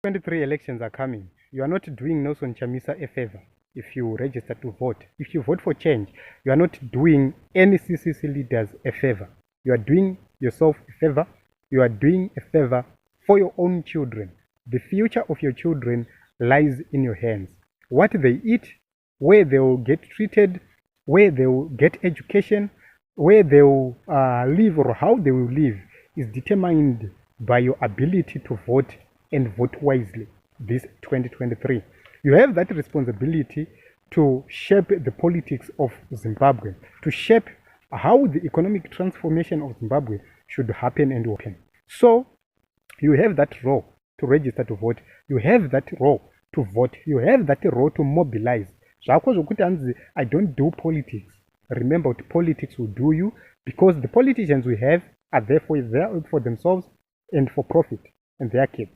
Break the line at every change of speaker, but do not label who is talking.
2023 elections are coming. You are not doing Nelson Chamisa a favor if you register to vote. If you vote for change, you are not doing any CCC leaders a favor. You are doing yourself a favor. You are doing a favor for your own children. The future of your children lies in your hands. What they eat, where they will get treated, where they will get education, where they will live or how they will live is determined by your ability to vote and vote wisely this 2023. You have that responsibility to shape the politics of Zimbabwe, to shape how the economic transformation of Zimbabwe should happen and open. So you have that role to register to vote. You have that role to vote. You have that role to mobilize. I don't do politics. Remember, politics will do you, because the politicians we have are there for themselves and for profit and their kids.